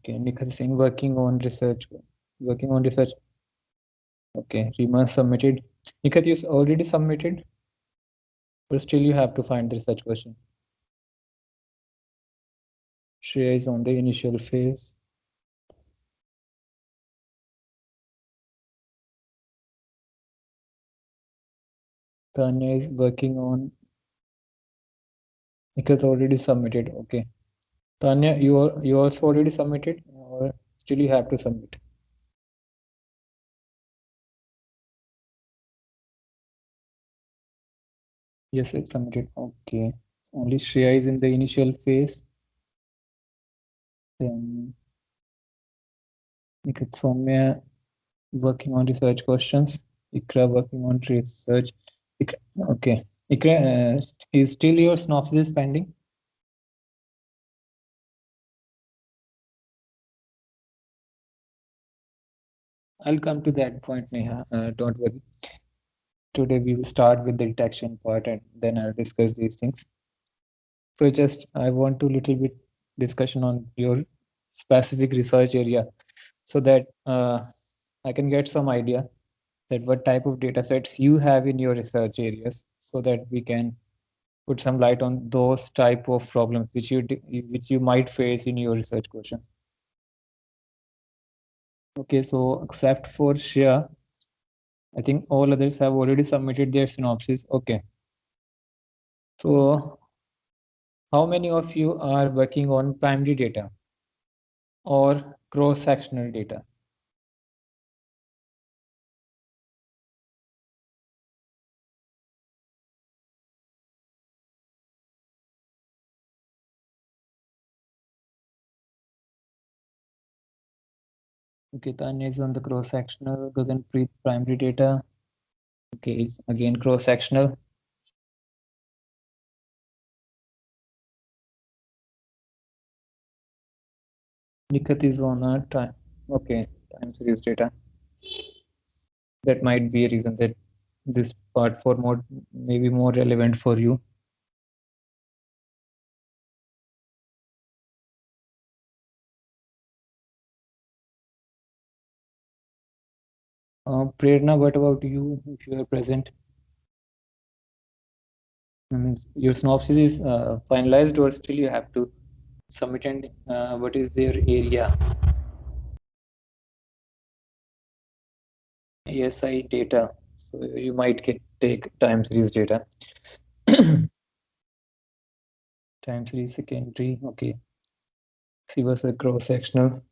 Okay, Nikhil Singh working on research. Working on research. Okay, Rima submitted. Nikhil, you already submitted, but still you have to find the research question. Shreya is on the initial phase. Tanya is working on. Nikhil already submitted. Okay. Tanya, you also already submitted, or still you have to submit? Yes, it's submitted. Okay. Only Shreya is in the initial phase. Then Nikhil Soumya working on research questions. Ikra working on research. Okay. Ikra, is still your synopsis pending? I'll come to that point, Neha. Don't worry. Today we will start with the detection part and then I'll discuss these things. So just I want to little bit discussion on your specific research area so that I can get some idea that what type of data sets you have in your research areas so that we can put some light on those type of problems which you might face in your research questions. Okay, so except for Shreya, I think all others have already submitted their synopsis. Okay. So how many of you are working on primary data or cross-sectional data? Okay, Tanya is on the cross-sectional. Gaganpreet, primary data. Okay, is again cross-sectional. Nikat is on a time. Okay, time series data. That might be a reason that this part for more maybe more relevant for you. Prerna, what about you if you are present? Means your synopsis is finalized or still you have to submit and what is their area? ASI data. So you might take time series data. Time series secondary. Okay. She was a cross-sectional.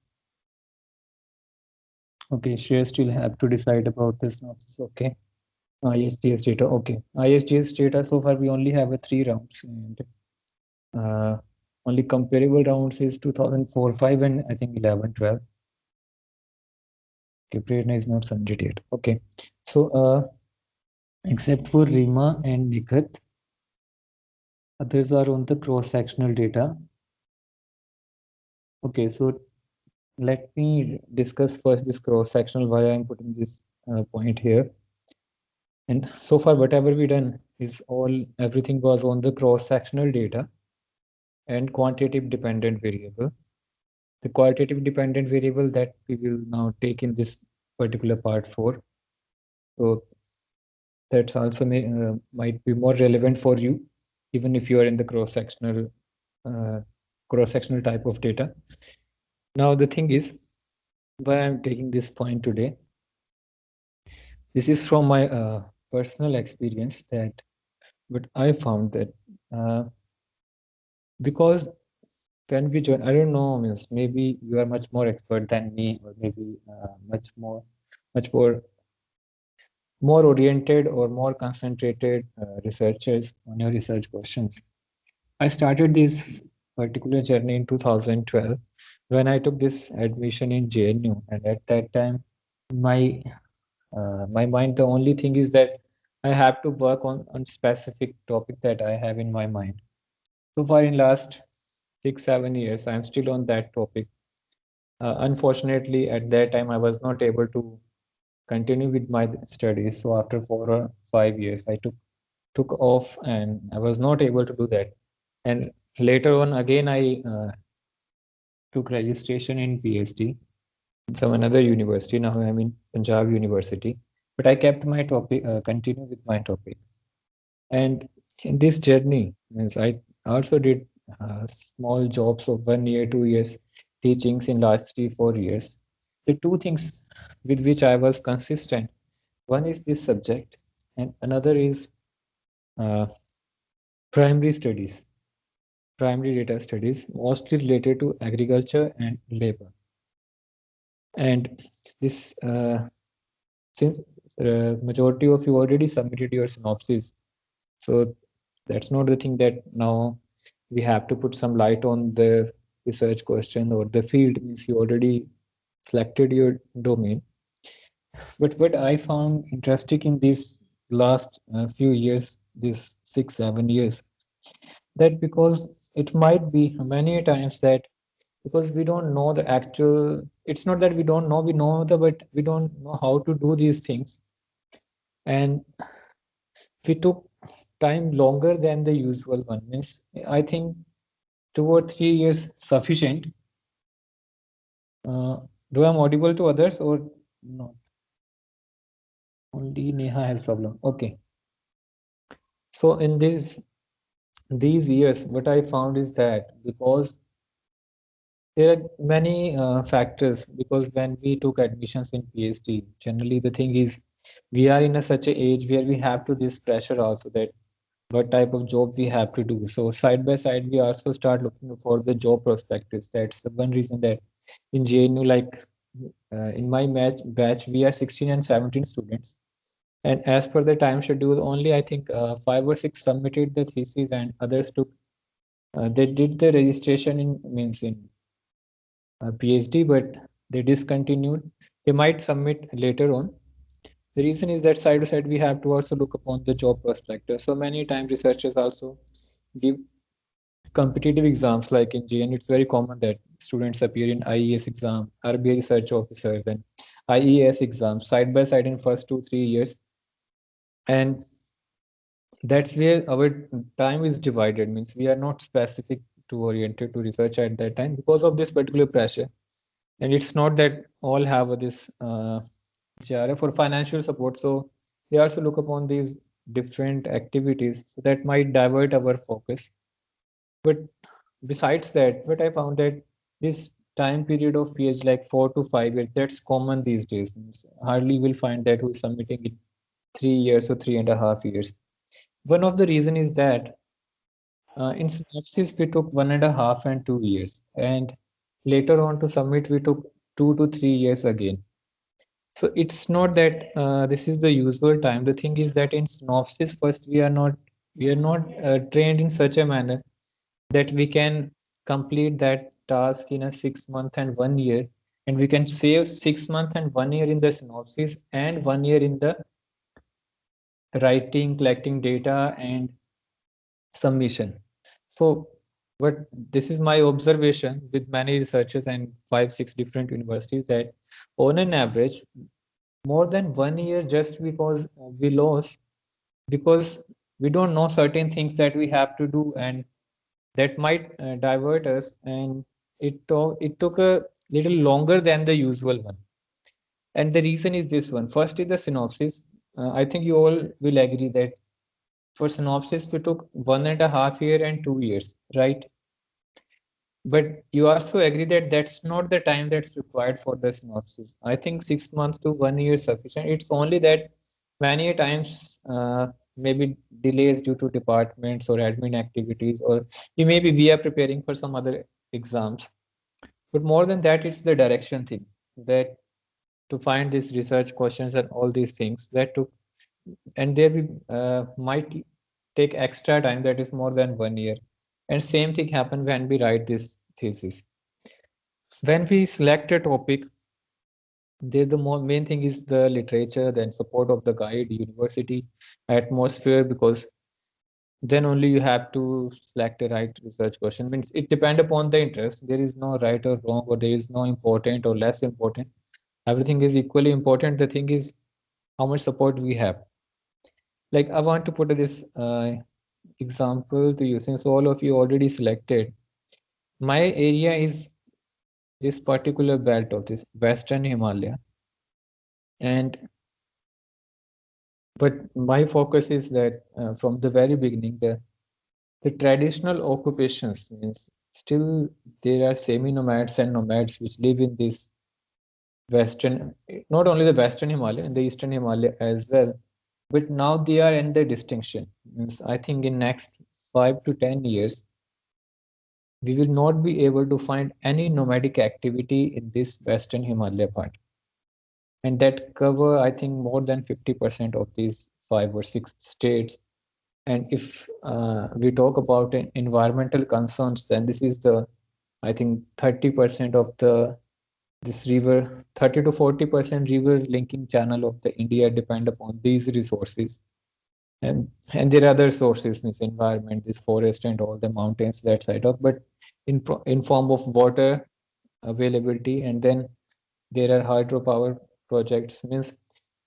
Okay, she still have to decide about this synopsis. Okay. ISGS data. Okay. ISGS data, so far we only have a 3 rounds and only comparable rounds is 2004-5 and I think 11-12. Okay, Prerna is not submitted yet. Okay. So except for Rima and Nikhat, others are on the cross-sectional data. Okay, so let me discuss first this cross-sectional, why I'm putting this point here. And so far, whatever we done is everything was on the cross-sectional data and quantitative dependent variable. The qualitative dependent variable that we will now take in this particular part 4. So that's also might be more relevant for you, even if you are in the cross-sectional type of data. Now the thing is, why I'm taking this point today. This is from my personal experience that, but I found that because when we join, I don't know, means maybe you are much more expert than me, or maybe much more oriented or more concentrated researchers on your research questions. I started this particular journey in 2012 when I took this admission in JNU, and at that time, my my mind, the only thing is that I have to work on specific topic that I have in my mind. So far in last 6-7 years, I'm still on that topic. Unfortunately, at that time, I was not able to continue with my studies. So after 4 or 5 years, I took off and I was not able to do that. And later on, again, I took registration in PhD in some another university. Now I'm in Punjab University, but I kept my topic, continue with my topic. And in this journey, means I also did small jobs of 1 year, 2 years, teachings in last 3, 4 years. The two things with which I was consistent, one is this subject, and another is uh, primary studies, primary data studies, mostly related to agriculture and labor. And this, since majority of you already submitted your synopsis, so that's not the thing that now we have to put some light on the research question or the field, means you already selected your domain. But what I found interesting in these last few years, these 6, 7 years, that because it might be many times that because we don't know the actual, it's not that we don't know, we know the, but we don't know how to do these things. And we took time longer than the usual one. Means I think 2 or 3 years sufficient. Uh, do I'm audible to others or not? Only Neha has problem. Okay. So in these years, what I found is that because there are many factors, because when we took admissions in PhD, generally the thing is we are in a such a age where we have to this pressure also that what type of job we have to do. So side by side, we also start looking for the job prospectus. That's the one reason that in JNU, like in my batch, we are 16 and 17 students. And as per the time schedule, only I think 5 or 6 submitted the thesis, and others took. They did the registration in means in PhD, but they discontinued. They might submit later on. The reason is that side by side we have to also look upon the job prospectus. So many time researchers also give competitive exams like in JN. It's very common that students appear in IES exam, RBI research officer, then IES exam side by side in first 2, 3 years, and that's where our time is divided. Means we are not specific to oriented to research at that time because of this particular pressure. And it's not that all have this GRF for financial support. So they also look upon these different activities so that might divert our focus. But besides that, what I found that this time period of PhD, like 4 to 5 years, that's common these days. Means hardly will find that who's submitting in 3 years or 3.5 years. One of the reason is that in synopsis we took 1.5 and 2 years, and later on to submit we took 2 to 3 years again. So it's not that this is the usual time. The thing is that in synopsis, first we are not trained in such a manner that we can complete that task in a 6 month and 1 year, and we can save 6 month and 1 year in the synopsis and 1 year in the writing, collecting data, and submission. So, but this is my observation with many researchers and 5, 6 different universities that on an average, more than 1 year just because we lost because we don't know certain things that we have to do, and that might divert us, and it took a little longer than the usual one. And the reason is this one. First is the synopsis. I think you all will agree that for synopsis we took 1.5 year and 2 years, right? But you also agree that that's not the time that's required for the synopsis. I think 6 months to 1 year is sufficient. It's only that many times maybe delays due to departments or admin activities, or maybe we are preparing for some other exams. But more than that, it's the direction thing that to find these research questions and all these things that took, and there we might take extra time that is more than 1 year. And same thing happen when we write this thesis. When we select a topic, there the main thing is the literature, then support of the guide, university, atmosphere, because then only you have to select a right research question. Means it depend upon the interest. There is no right or wrong, or there is no important or less important. Everything is equally important. The thing is how much support we have. Like I want to put this example to you, since all of you already selected. My area is this particular belt of this Western Himalaya. And but my focus is that from the very beginning, the traditional occupations means still there are semi-nomads and nomads which live in this Western, not only the Western Himalaya, in the Eastern Himalaya as well. But now they are in the distinction. Means I think in next 5 to 10 years, we will not be able to find any nomadic activity in this Western Himalaya part. And that cover, I think, more than 50% of these 5 or 6 states. And if we talk about environmental concerns, then this is the, I think, 30% of the this river, 30 to 40% river linking channel of the India depend upon these resources. And there are other sources, means environment, this forest and all the mountains that side of, but in form of water availability, and then there are hydropower projects, means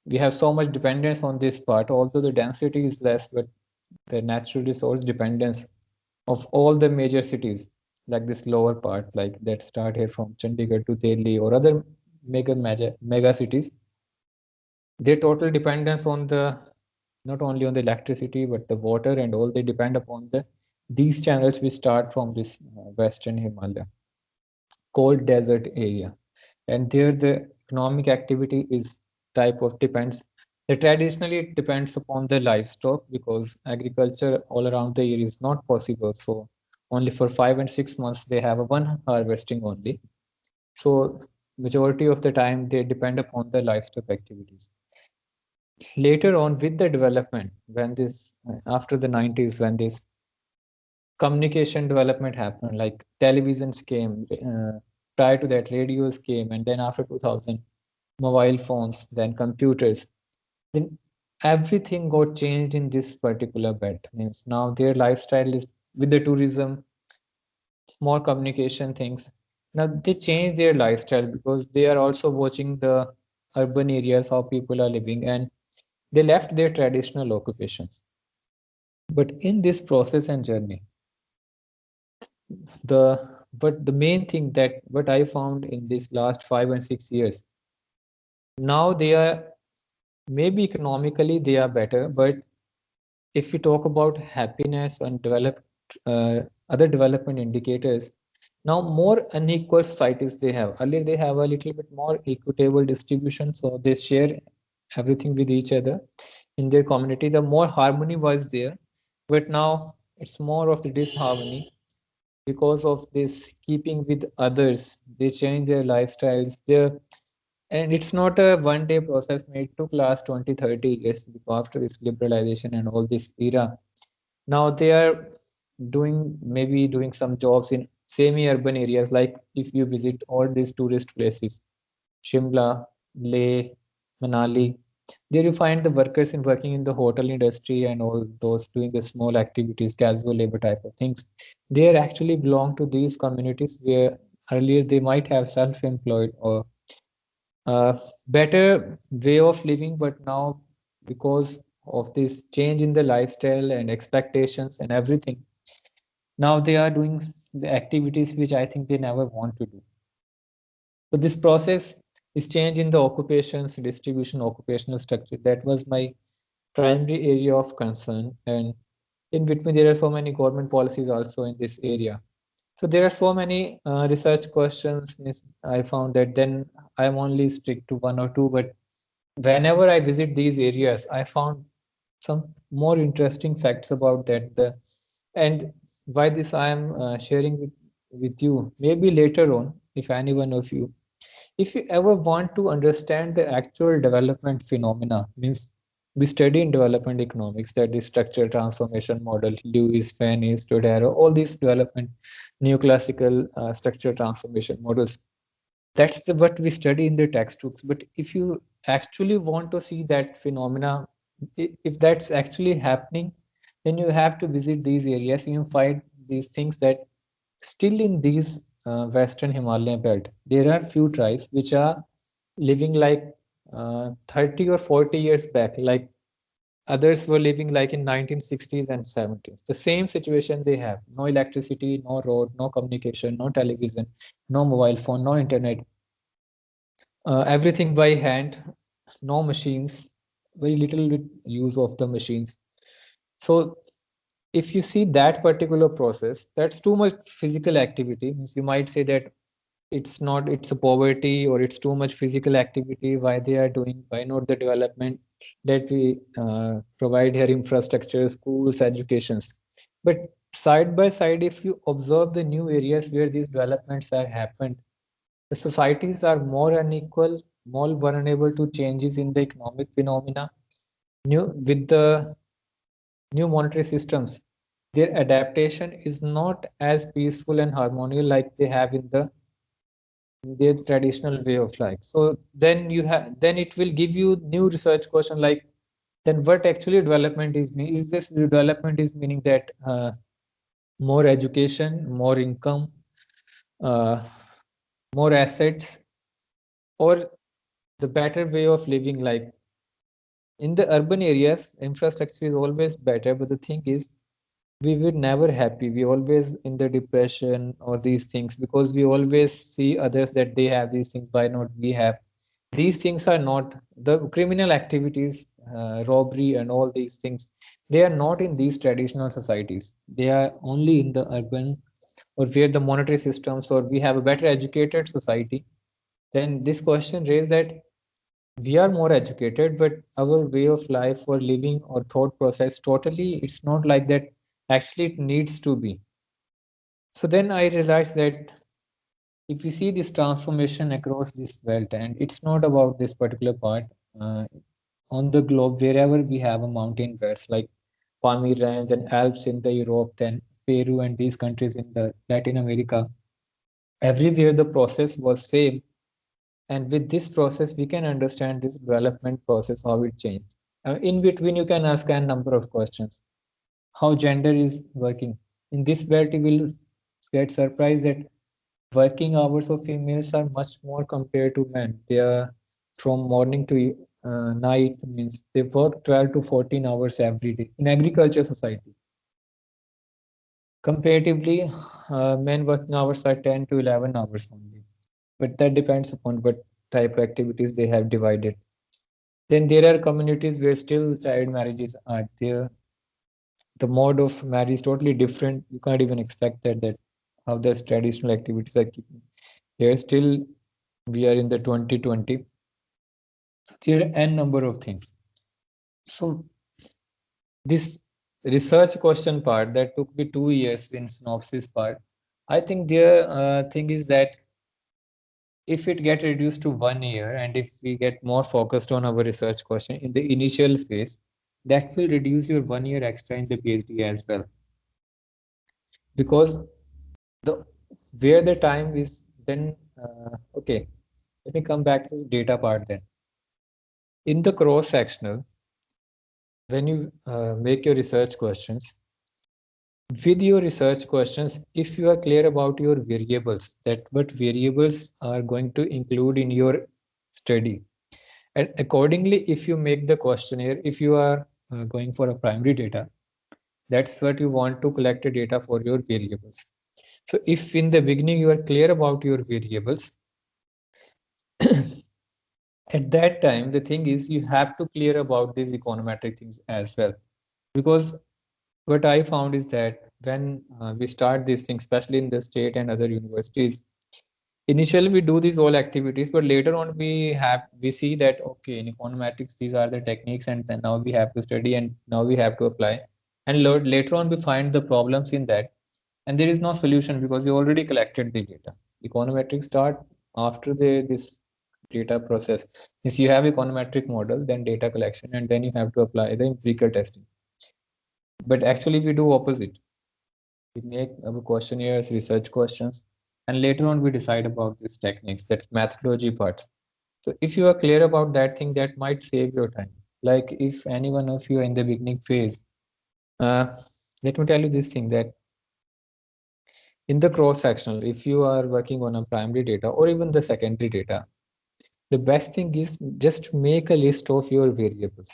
we have so much dependence on this part, although the density is less, but the natural resource dependence of all the major cities, like this lower part, like that start here from Chandigarh to Delhi or other mega cities, their total dependence on the, not only on the electricity but the water and all, they depend upon the these channels which start from this Western Himalaya cold desert area. And there the economic activity is type of depends, the traditionally it depends upon the livestock, because agriculture all around the year is not possible, so only for 5 and 6 months they have a one harvesting only. So majority of the time they depend upon the livestock activities. Later on with the development, when this after the 90s, when this communication development happened, like televisions came, prior to that radios came, and then after 2000 mobile phones, then computers, then everything got changed in this particular belt. Means now their lifestyle is with the tourism, more communication things. Now they change their lifestyle because they are also watching the urban areas, how people are living, and they left their traditional occupations. But in this process and journey, the but the main thing that what I found in this last 5 and 6 years, now they are, maybe economically they are better, but if we talk about happiness and developed other development indicators, now more unequal societies they have. Earlier they have a little bit more equitable distribution, so they share everything with each other in their community. The more harmony was there, but now it's more of the disharmony because of this keeping with others. They change their lifestyles. And it's not a one day process. It took last 20, 30 years after this liberalization and all this era. Now they are doing some jobs in semi-urban areas. Like if you visit all these tourist places, Shimla, Leh, Manali, there you find the workers in working in the hotel industry and all those doing the small activities, casual labor type of things. They actually belong to these communities where earlier they might have self-employed or better way of living, but now because of this change in the lifestyle and expectations and everything, now they are doing the activities which I think they never want to do. So this process is change in the occupations, distribution, occupational structure. That was my primary area of concern. And in between, there are so many government policies also in this area. So there are so many research questions. I found that then I'm only strict to one or two, but whenever I visit these areas, I found some more interesting facts about that. And why this I am sharing with you. Maybe later on, if any one of you, if you ever want to understand the actual development phenomena, means we study in development economics that the structural transformation model, Lewis, Fanny, Todaro, all these development neoclassical structural transformation models, that's what we study in the textbooks. But if you actually want to see that phenomena, if that's actually happening, then you have to visit these areas and you find these things that still in these Western Himalayan belt, there are few tribes which are living like 30 or 40 years back. Like Others were living like in 1960s and 70s. The same situation they have. No electricity, no road, no communication, no television, no mobile phone, no internet. Everything by hand, no machines, very little use of the machines. So if you see that particular process, that's too much physical activity. Means you might say that it's a poverty or it's too much physical activity. Why they are doing? Why not the development that we provide here, infrastructure, schools, educations? But side by side, if you observe the new areas where these developments are happened, the societies are more unequal, more vulnerable to changes in the economic phenomena. New with the new monetary systems, their adaptation is not as peaceful and harmonious like they have in their traditional way of life. So then it will give you new research question like, then what actually development is mean? Is this development is meaning that more education, more income, uh, more assets, or the better way of living? Like in the urban areas, infrastructure is always better, but the thing is we were never happy. We always in the depression or these things because we always see others that they have these things. Why not we have? These things are not the criminal activities, robbery and all these things. They are not in these traditional societies. They are only in the urban or where the monetary systems or we have a better educated society. Then this question raised that we are more educated, but our way of life or living or thought process totally it's not like that. Actually, it needs to be. So then I realized that if we see this transformation across this belt, and it's not about this particular part uh, on the globe, wherever we have a mountain belts like Palmy Range and Alps in the Europe, then Peru and these countries in the Latin America, everywhere the process was same. And with this process, we can understand this development process, how it changed. In between, you can ask a number of questions. How gender is working. In this belt, you will get surprised that working hours of females are much more compared to men. They are from morning to night, means they work 12 to 14 hours every day in agriculture society. Comparatively, men working hours are 10 to 11 hours only. But that depends upon what type of activities they have divided. Then there are communities where still child marriages are there. The mode of marriage is totally different. You can't even expect that how those traditional activities are keeping. Here still we are in the 2020. So there are n number of things. So this research question part that took me 2 years in synopsis part, I think their thing is that if it get reduced to 1 year and if we get more focused on our research question in the initial phase, that will reduce your 1 year extra in the PhD as well. Because the where the time is then okay, let me come back to this data part then. In the cross sectional, when you make your research questions, with your research questions, if you are clear about your variables, that what variables are going to include in your study, and accordingly, if you make the questionnaire, if you are going for a primary data, that's what you want to collect the data for your variables. So if in the beginning you are clear about your variables, at that time, the thing is you have to clear about these econometric things as well. Because what I found is that when we start these things, especially in the state and other universities, initially we do these all activities, but later on we see that okay, in econometrics these are the techniques, and then now we have to study and now we have to apply. And later on we find the problems in that, and there is no solution because you already collected the data. Econometrics start after this data process. If you have econometric model, then data collection, and then you have to apply the empirical testing. But actually we do opposite. We make our questionnaires, research questions, and later on we decide about these techniques. That's methodology part. So if you are clear about that thing, that might save your time. Like if any one of you are in the beginning phase, uh, let me tell you this thing that in the cross-sectional, if you are working on a primary data or even the secondary data, the best thing is just make a list of your variables.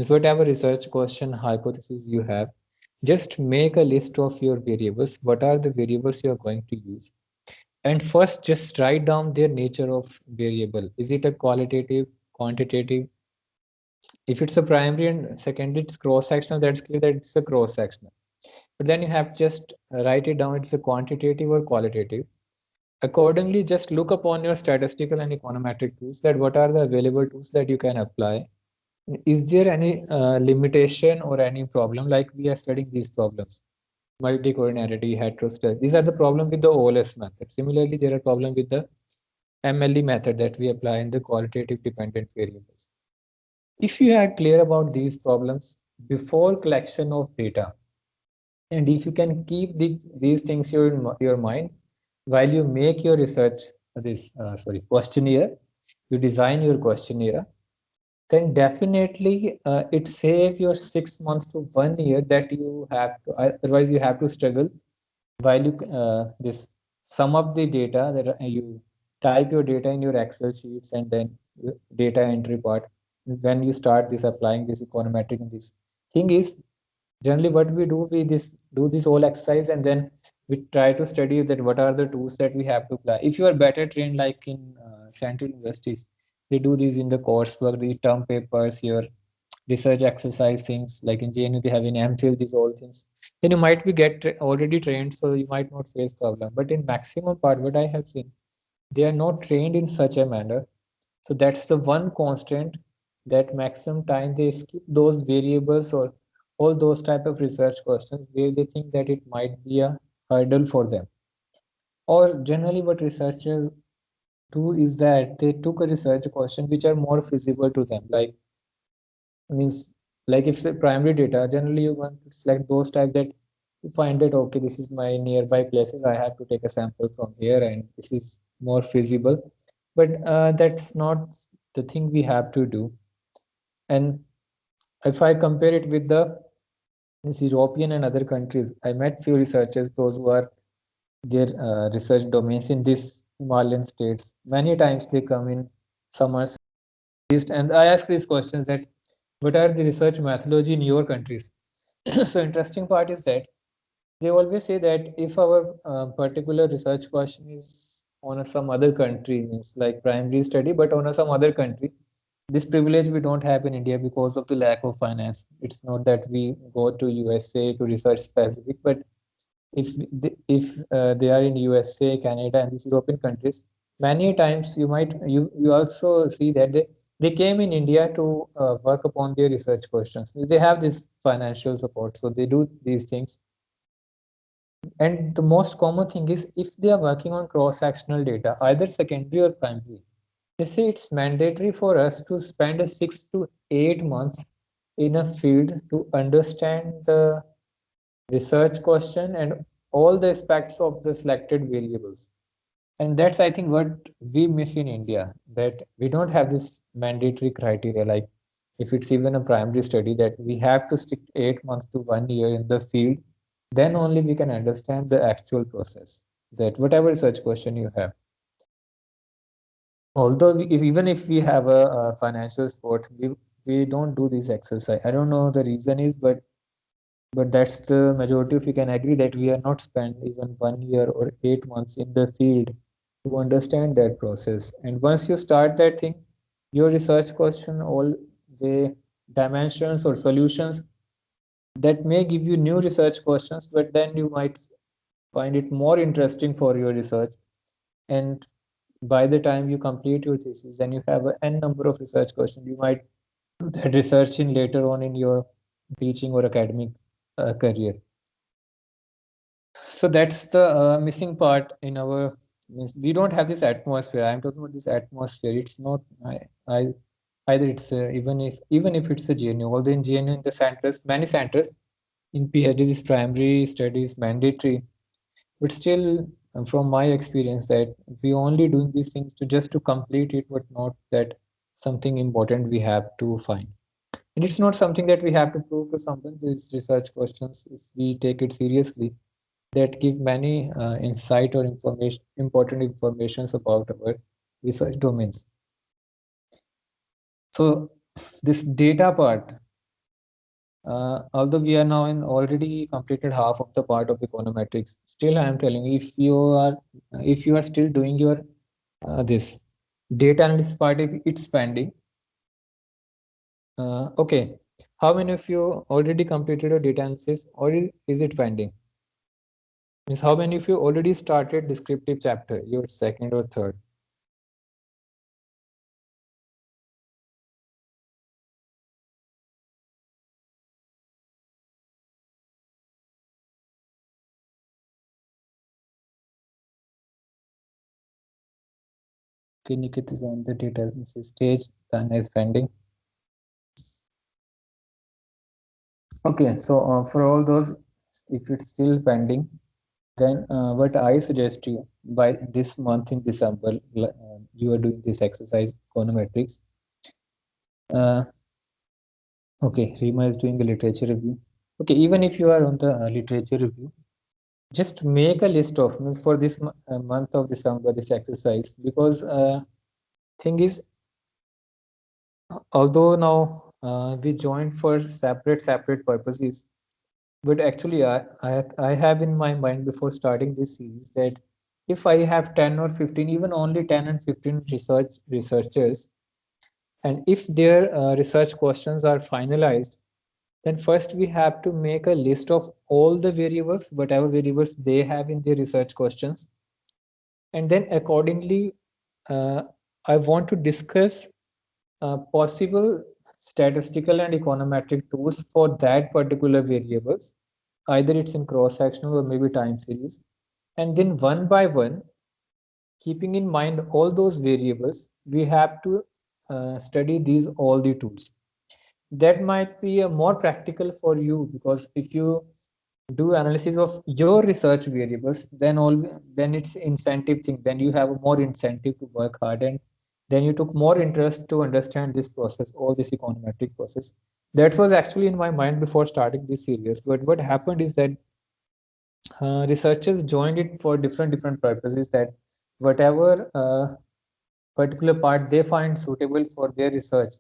Is whatever research question hypothesis you have, just make a list of your variables. What are the variables you are going to use? And first, just write down their nature of variable. Is it a qualitative, quantitative? If it's a primary and secondary, it's cross-sectional, that's clear that it's a cross-sectional. But then you have just write it down, it's a quantitative or qualitative. Accordingly, just look upon your statistical and econometric tools, that what are the available tools that you can apply. Is there any limitation or any problem? Like we are studying these problems, multicollinearity, heteroscedasticity. These are the problem with the OLS method. Similarly, there are problem with the MLE method that we apply in the qualitative dependent variables. If you are clear about these problems before collection of data, and if you can keep these things in your mind while you make your research, questionnaire, you design your questionnaire, then definitely it save your 6 months to 1 year that you have to, otherwise you have to struggle while you this sum up the data that you type your data in your Excel sheets, and then data entry part. When you start this applying this econometric, and this thing is generally what we do, we do this whole exercise, and then we try to study that what are the tools that we have to apply. If you are better trained, like in central universities, they do these in the coursework, the term papers, your research exercise things, like in JNU they have in MPhil these all things. Then you might be already trained, so you might not face problem. But in maximum part, what I have seen, they are not trained in such a manner. So that's the one constant, that maximum time they skip those variables or all those type of research questions where they think that it might be a hurdle for them. Or generally what researchers do is that they took a research question which are more feasible to them. Like means, like if the primary data, generally you want to select those type that you find that okay, this is my nearby places, I have to take a sample from here, and this is more feasible. But that's not the thing we have to do. And if I compare it with the this European and other countries, I met few researchers, those who are their research domains in these Himalayan states. Many times they come in summers, and I ask these questions that what are the research methodology in your countries? So interesting part is that they always say that if our particular research question is on some other country, means like primary study, but on some other country, this privilege we don't have in India because of the lack of finance. It's not that we go to USA to research specific, but if they are in USA, Canada, and these European countries, many times you also see that they came in India to work upon their research questions. They have this financial support, so they do these things. And the most common thing is if they are working on cross-sectional data, either secondary or primary, they say it's mandatory for us to spend 6 to 8 months in a field to understand the research question and all the aspects of the selected variables. And that's, I think, what we miss in India, that we don't have this mandatory criteria. Like if it's even a primary study, that we have to stick 8 months to 1 year in the field, then only we can understand the actual process, that whatever research question you have. Although even if we have a financial support, we don't do this exercise. I don't know the reason is, but that's the majority, if we can agree, that we are not spend even 1 year or 8 months in the field to understand that process. And once you start that thing, your research question, all the dimensions or solutions that may give you new research questions, but then you might find it more interesting for your research. And by the time you complete your thesis, then you have n number of research questions. You might do that research in later on in your teaching or academic career. So that's the missing part in our, means we don't have this atmosphere. I'm talking about this atmosphere. It's not I either it's even if it's a GNU, although in GNU in the centers, many centers in PhD this primary study is mandatory, but still from my experience that we only doing these things to just to complete it, but not that something important we have to find. And it's not something that we have to prove to someone. These research questions, if we take it seriously, that give many insight or information, important informations about our research domains. So this data part, Although we are now in already completed half of the part of econometrics, still I am telling you, if you are still doing your this data analysis part, if it's pending, okay. How many of you already completed a data analysis, or is it pending? Means how many of you already started descriptive chapter, your second or third? Okay, Nikit is on the data analysis stage, Tanya is pending. Okay, so for all those, if it's still pending, then what I suggest you, by this month in December, you are doing this exercise econometrics. Okay, Rima is doing a literature review. Okay, even if you are on the literature review, just make a list of means for this month of December, this exercise, because thing is, although now we joined for separate purposes, but actually I have in my mind before starting this series that if I have 10 or 15, even only 10 and 15 researchers, and if their research questions are finalized, then first we have to make a list of all the variables, whatever variables they have in their research questions. And then accordingly, uh, I want to discuss possible statistical and econometric tools for that particular variables. Either it's in cross-sectional or maybe time series. And then one by one, keeping in mind all those variables, we have to study these all the tools. That might be a more practical for you, because if you do analysis of your research variables, then it's incentive thing, then you have more incentive to work hard, and then you took more interest to understand this process, all this econometric process. That was actually in my mind before starting this series, but what happened is that researchers joined it for different purposes, that whatever particular part they find suitable for their research,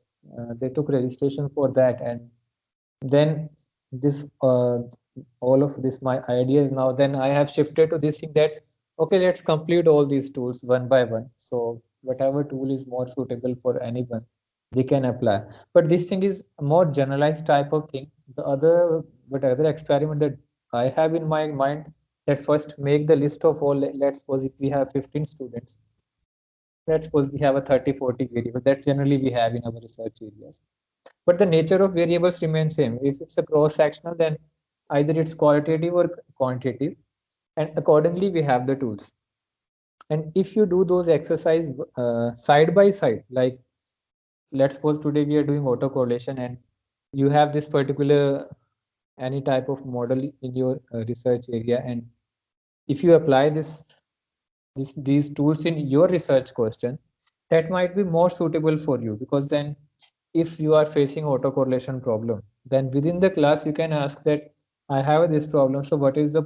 they took registration for that. And then this all of this my idea is now, then I have shifted to this thing that okay, let's complete all these tools one by one, so whatever tool is more suitable for anyone, they can apply. But this thing is a more generalized type of thing. The other experiment that I have in my mind, that first make the list of all. Let's suppose if we have 15 students, let's suppose we have a 30-40 variable that generally we have in our research areas, but the nature of variables remains same. If it's a cross sectional, then either it's qualitative or quantitative, and accordingly we have the tools. And if you do those exercise side by side, like let's suppose today we are doing autocorrelation, and you have this particular any type of model in your research area, and if you apply these tools in your research question, that might be more suitable for you, because then if you are facing autocorrelation problem, then within the class you can ask that I have this problem, so what is the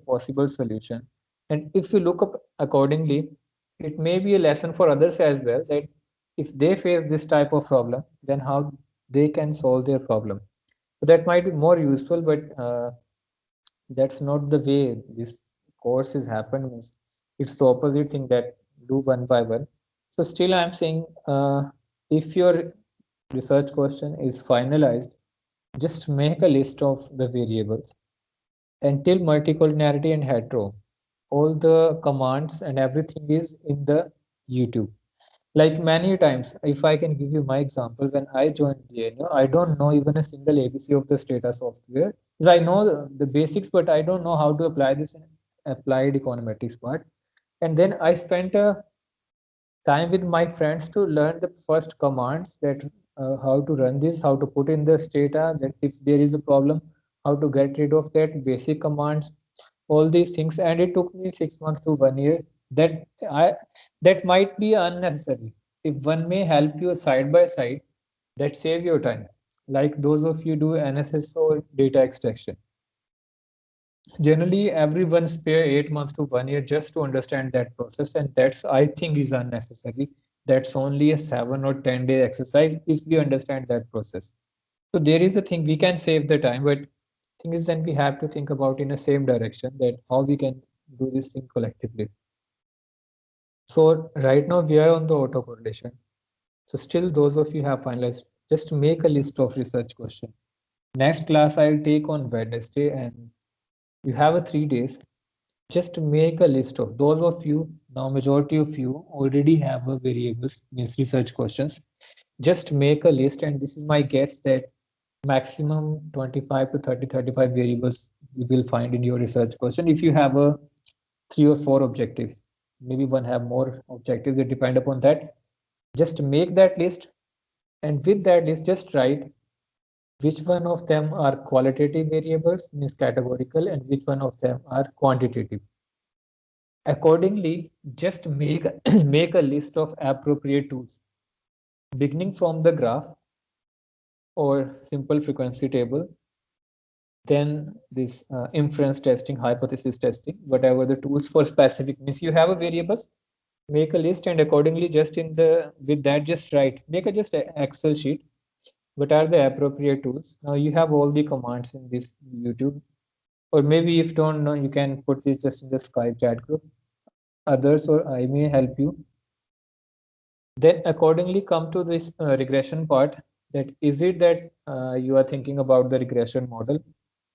possible solution? And if you look up accordingly, it may be a lesson for others as well, that if they face this type of problem, then how they can solve their problem. So that might be more useful, but that's not the way this course is happened. Means it's the opposite thing, that do one by one. So still I'm saying, if your research question is finalized, just make a list of the variables until multicollinearity and hetero, all the commands and everything is in the YouTube. Like many times, if I can give you my example, when I joined JNU, I don't know even a single ABC of the Stata software. Because I know the basics, but I don't know how to apply this in applied econometrics part. And then I spent a time with my friends to learn the first commands, that how to run this, how to put in the data, that if there is a problem, how to get rid of that, basic commands, all these things. And it took me 6 months to 1 year. That I that might be unnecessary. If one may help you side by side, that save your time. Like those of you do NSS or data extraction, generally everyone spare 8 months to 1 year just to understand that process, and that's I think is unnecessary. That's only a 7 or 10 day exercise if we understand that process. So there is a thing we can save the time, but thing is then we have to think about in the same direction that how we can do this thing collectively. So right now we are on the autocorrelation. So still those of you have finalized, just make a list of research questions. Next class I'll take on Wednesday and you have a 3 days. Just make a list of those of you, now majority of you already have a variables, means research questions. Just make a list and this is my guess that maximum 25 to 35 variables you will find in your research question. If you have a 3 or 4 objectives, maybe one have more objectives, it depend upon that. Just make that list and with that list just write which one of them are qualitative variables, means categorical, and which one of them are quantitative. Accordingly, just make, make a list of appropriate tools, beginning from the graph or simple frequency table, then this inference testing, hypothesis testing, whatever the tools for specific, means you have a variables, make a list and accordingly just in the, with that just write, make a just a Excel sheet. What are the appropriate tools? Now you have all the commands in this YouTube, or maybe if don't know, you can put this just in the Skype chat group. Others or I may help you. Then accordingly come to this regression part, that is it that you are thinking about the regression model?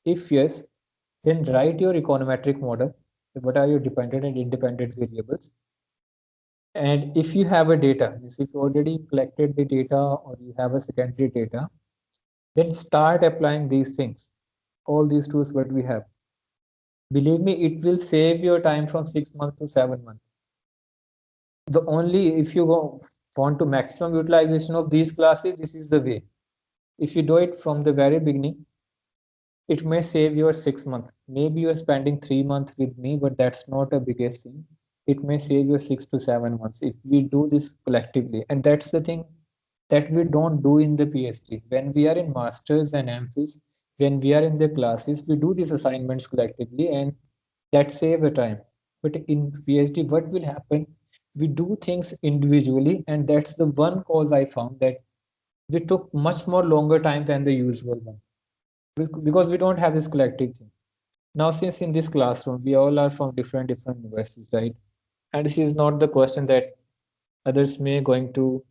If yes, then write your econometric model. What are your dependent and independent variables? And if you have a data, means if you already collected the data or you have a secondary data, then start applying these things, all these tools what we have. Believe me, it will save your time from 6 months to 7 months. The only, if you want to maximum utilization of these classes, this is the way. If you do it from the very beginning, it may save your 6 months. Maybe you're spending 3 months with me, but that's not a biggest thing. It may save you 6 to 7 months if we do this collectively. And that's the thing that we don't do in the PhD. When we are in masters and MPhils, when we are in the classes, we do these assignments collectively and that save the time. But in PhD, what will happen? We do things individually, and that's the one cause I found that we took much more longer time than the usual one because we don't have this collective thing. Now, since in this classroom, we all are from different universities, right? And this is not the question that others may going to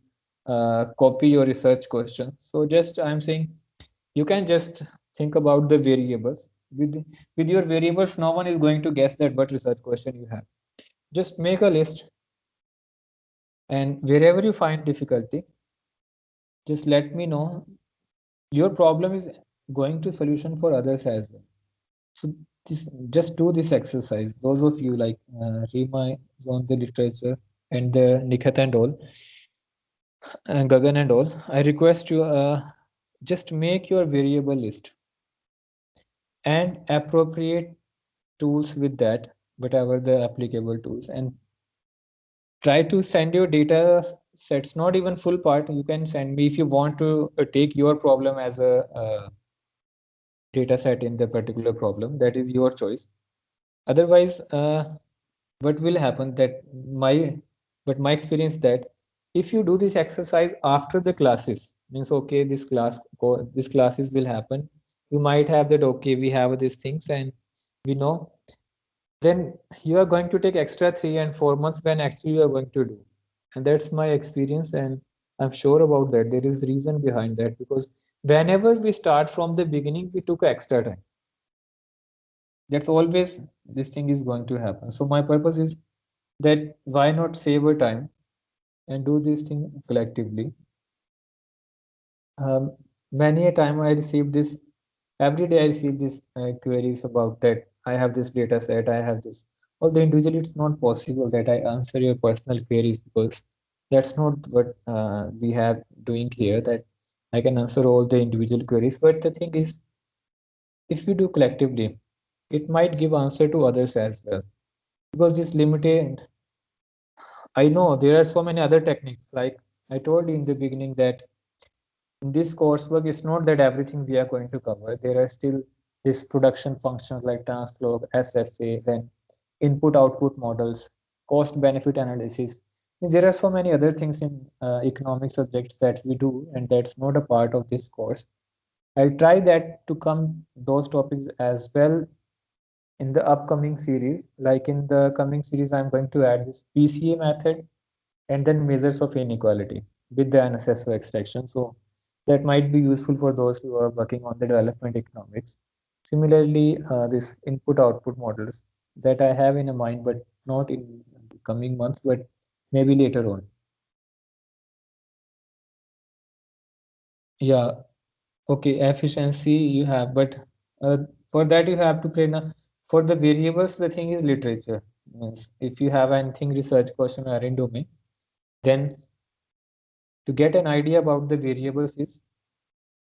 copy your research question. So just I'm saying you can just think about the variables. With your variables, no one is going to guess that what research question you have. Just make a list and wherever you find difficulty, just let me know. Your problem is going to solution for others as well. So just do this exercise. Those of you like Rima is on the literature and the Nikhat and all, and Gagan and all, I request you just make your variable list and appropriate tools with that, whatever the applicable tools, and try to send your data sets, not even full part. You can send me if you want to take your problem as a data set in the particular problem. That is your choice. Otherwise, what will happen that my experience that if you do this exercise after the classes, means okay, this classes will happen, you might have that okay, we have these things and we know, then you are going to take extra 3 and 4 months when actually you are going to do. And that's my experience, and I'm sure about that. There is reason behind that, because whenever we start from the beginning, we took extra time. That's always this thing is going to happen. So my purpose is that why not save our time and do this thing collectively. Many a time I receive this, every day I receive these queries about that I have this data set, I have this. Although individually it's not possible that I answer your personal queries, because that's not what we have doing here, that I can answer all the individual queries. But the thing is, if we do collectively, it might give answer to others as well. Because this limited, I know there are so many other techniques. Like I told you in the beginning that in this coursework, it's not that everything we are going to cover. There are still this production functions like transloc, SFA, then input output models, cost benefit analysis. There are so many other things in economic subjects that we do, and that's not a part of this course. I'll try that to come those topics as well in the upcoming series. Like in the coming series, I'm going to add this PCA method and then measures of inequality with the NSSO extraction. So that might be useful for those who are working on the development economics. Similarly, this input-output models that I have in mind, but not in the coming months, but maybe later on. Yeah, okay, efficiency you have, but uh, for that you have to play now. For the variables, the thing is literature. Means if you have anything research question or in domain, then to get an idea about the variables is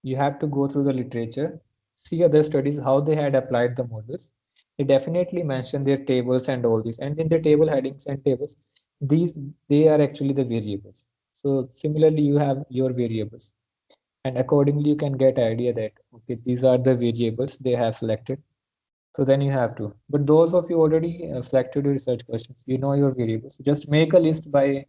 you have to go through the literature, see other studies, how they had applied the models. They definitely mention their tables and all this. And in the table headings and tables, these they are actually the variables. So similarly, you have your variables. And accordingly, you can get idea that okay, these are the variables they have selected. So then you have to. But those of you already selected your research questions, you know your variables. Just make a list by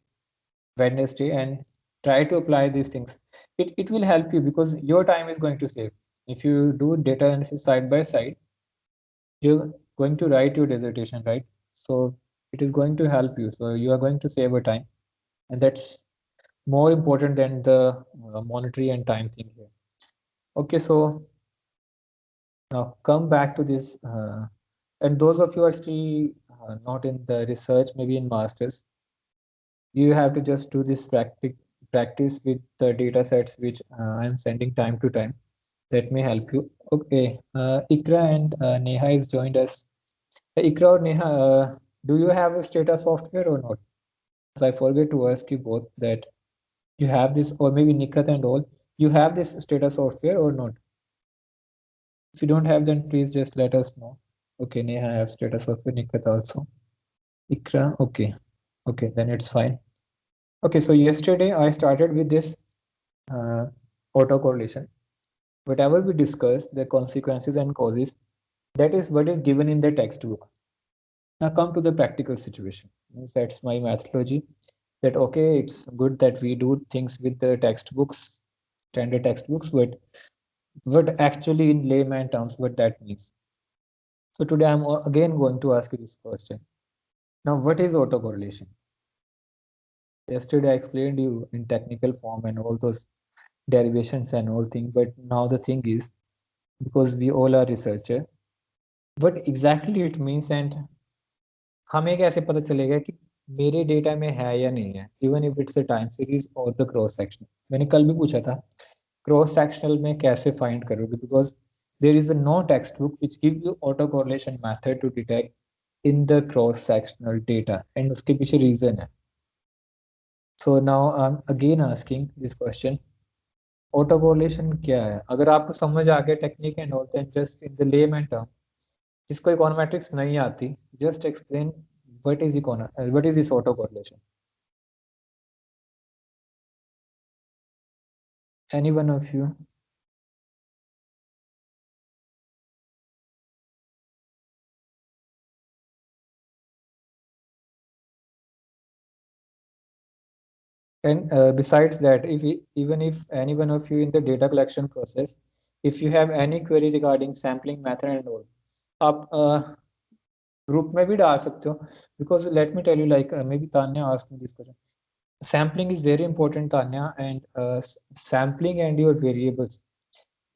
Wednesday and try to apply these things. It will help you because your time is going to save. If you do data analysis side by side, you're going to write your dissertation, right? So it is going to help you. So you are going to save your time, and that's more important than the monetary and time thing here. Okay, so now come back to this. And those of you are still not in the research, maybe in masters, you have to just do this practice with the data sets which I'm sending time to time. That may help you. Okay, Ikra and Neha is joined us. Ikra or Neha, do you have a Stata software or not? So I forget to ask you both that you have this, or maybe Nikat and all, you have this Stata software or not? If you don't have, then please just let us know. Okay, Neha have Stata software, Nikat also. Ikra, okay. Okay, then it's fine. Okay, so yesterday I started with this uh, autocorrelation. Whatever we discuss, the consequences and causes, that is what is given in the textbook. Now come to the practical situation. Means that's my methodology. That okay, it's good that we do things with the textbooks, standard textbooks, but what actually in layman terms, what that means. So today I'm again going to ask you this question. Now, what is autocorrelation? Yesterday I explained you in technical form and all those derivations and all thing, but now the thing is, because we all are researcher, what exactly it means and हमें कैसे पता चलेगा कि मेरे data में है या नहीं है, even if it's a time series और द क्रॉस सेक्शन. मैंने कल भी पूछा था क्रॉस सेक्शनल में कैसे फाइंड करोगे, because there is no text book which give you auto correlation method to detect in the cross sectional data, and उसके पीछे रीजन है. So now I am again asking this question, auto correlation क्या है? अगर आपको समझ आ गया technique and all, then just in the layman term, जिसको इकोनोमेट्रिक्स नहीं आती, just explain what is this autocorrelation. Any one of you? And besides that, even if any one of you in the data collection process, if you have any query regarding sampling method and all, आप group में भी डाल सकते हो. Because let me tell you, like maybe Tanya asked me this question. Sampling is very important, Tanya, and sampling and your variables,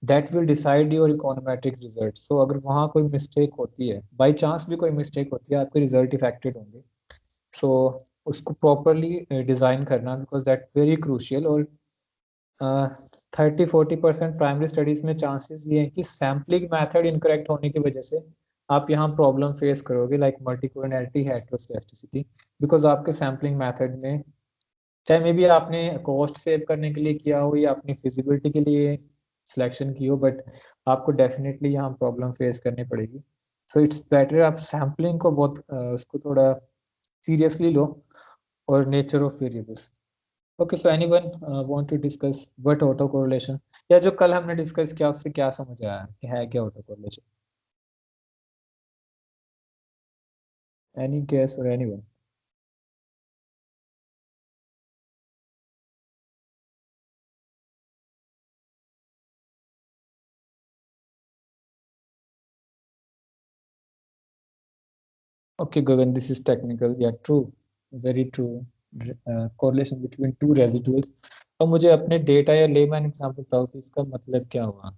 that will decide your econometric result. So अगर वहाँ कोई mistake होती है, by chance भी कोई mistake होती है, आपके result affected होंगे. So उसको properly डिजाइन करना, because that very crucial. और 30-40% प्राइमरी स्टडीज में चांसेस ये हैं कि सैम्पलिंग मेथड इनकरेक्ट होने की वजह से आप यहाँ प्रॉब्लम फेस करोगे, लाइक मल्टीकोरिलेटी हेटेरोस्केस्टिसिटी, बिकॉज आपके सैम्पलिंग मेथड में, चाहे मे बी आपने कॉस्ट सेव करने के लिए किया हो या अपनी फिजिबिलिटी के लिए सिलेक्शन की हो, बट आपको डेफिनेटली यहाँ प्रॉब्लम फेस करनी पड़ेगी. सो इट्स बेटर आप सैम्पलिंग को बहुत उसको थोड़ा सीरियसली लो, और nature of variables. Okay, so anyone want to discuss what auto correlation, या जो कल हमने डिस्कस किया उससे क्या समझ आया कि है क्या ऑटो कोरिलेशन? एनी गेस और anyone? Okay, Gagan, this is technical. Yeah, true. Very true. Correlation between two residuals. अब मुझे अपने डेटा या लेमैन एग्जांपल बताओ कि इसका मतलब क्या हुआ.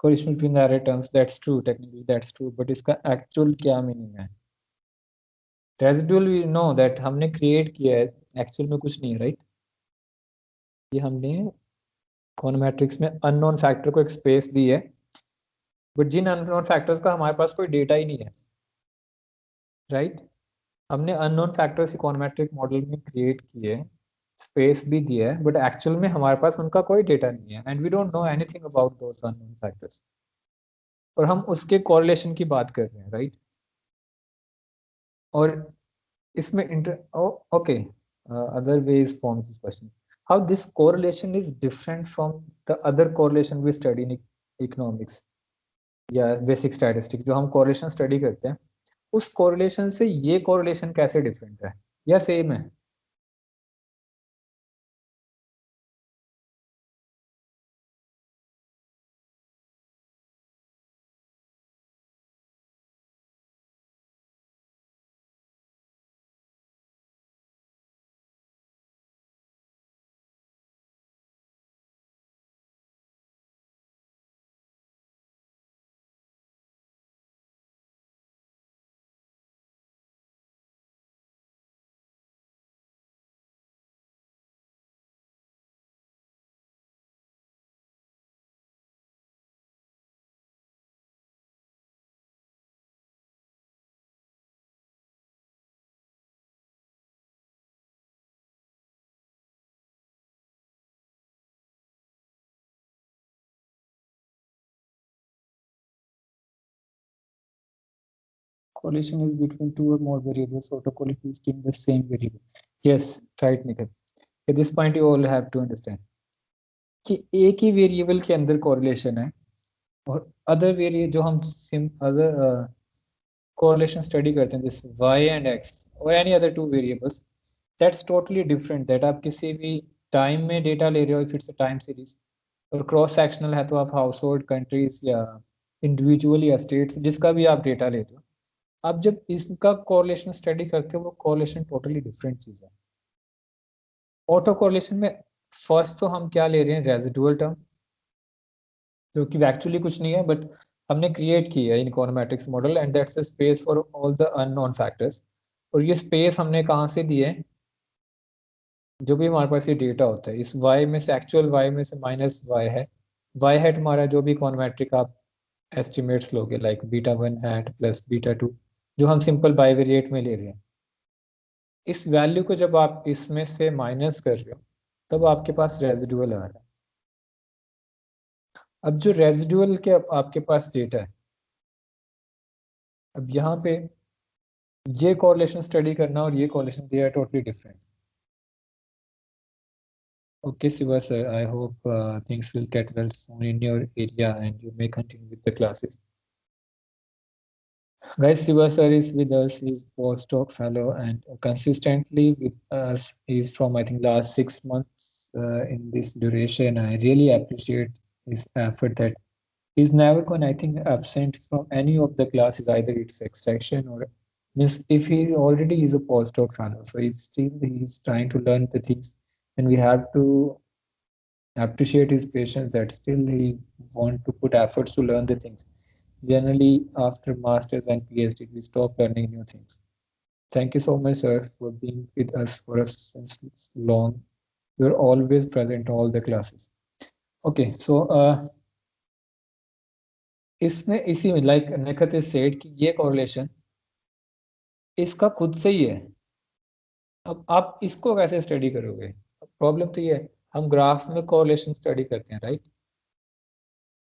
Correlation between the array terms, that's true. Technically, that's true. But इसका actual क्या मीनिंग है? Residual we know that हमने create किया है. Actual में कुछ नहीं है, right? ये हमने कौन मैट्रिक्स में अननोन फैक्टर को एक स्पेस दी है. बट जिन अननोन फैक्टर्स का हमारे पास कोई डेटा ही नहीं है, राइट. हमने अननोन फैक्टर्स इकोनोमेट्रिक मॉडल में क्रिएट किए, स्पेस भी दिया है, बट एक्चुअल में हमारे पास उनका कोई डेटा नहीं है and we don't know anything about those unknown factors. और हम उसके कोरिलेशन की बात कर रहे हैं, राइट. और इसमें okay, other ways form this question. How this correlation is different from the other correlation we study in economics या बेसिक स्टैटिस्टिक्स जो हम कोरिलेशन स्टडी करते हैं, उस कोरिलेशन से ये कोरिलेशन कैसे डिफरेंट है या सेम है? Correlation is between two or more variables. Autocorrelation is still the same variable. Yes, right, Nikhil. At this point, you all have to understand कि एक ही वेरिएबल के अंदर कोरिलेशन है और अदर वेरिएबल जो हम अदर correlation study करते हैं, this y and x or any other two variables, that's totally different. That आप किसी भी टाइम में डेटा ले रहे हो, if it's a time series, और क्रॉस सेक्शनल है तो आप हाउस होल्ड, कंट्रीज या इंडिविजुअल या स्टेट्स, जिसका भी आप डेटा लेते हो, आप जब इसका कोरिलेशन स्टडी करते हो, वो कोरिलेशन टोटली डिफरेंट चीज़ है. ऑटो कोरिलेशन में फर्स्ट तो हम क्या ले रहे हैं, रेजिडुअल टर्म, जो कि एक्चुअली कुछ नहीं है, बट हमने क्रिएट की है in econometrics model and that's a space for all the unknown factors. और ये स्पेस हमने कहाँ से दी है? जो भी हमारे पास ये डेटा होता है, इस y में से, एक्चुअल y में से माइनस y है. y है हमारा जो भी इकोनोमेट्रिक आप एस्टिमेट्स लोगे, like beta one hat plus beta two, जो हम सिंपल बाइवेरिएट में ले रहे हैं. इस वैल्यू को जब आप इसमें से माइनस कर रहे हो, तब आपके पास रेजिडुअल आ रहा है. अब जो रेजिडुअल के आपके पास डेटा है, अब यहाँ पे ये कोरिलेशन स्टडी करना और ये correlation, they are totally different. Okay, Siva sir, I hope things will get well soon in your area and you may continue with the classes. Guys, Siva sir is with us. He's postdoc fellow and consistently with us. He's from, I think, last 6 months in this duration. I really appreciate his effort that he's never gone, I think, absent from any of the classes, either it's extraction or means if he already is a postdoc fellow. So if still he's trying to learn the things, and we have to appreciate his patience that still he want to put efforts to learn the things. Generally, after masters and PhD, we stop learning new things. Thank you so much, sir, for being with us for us since long. You're always present all the classes. Okay, so इसमें इसी में like Nikhat is said कि ये correlation इसका खुद से ही है. अब आप इसको कैसे स्टडी करोगे? प्रॉब्लम तो ये है, हम ग्राफ में कोरिलेशन स्टडी करते हैं, राइट,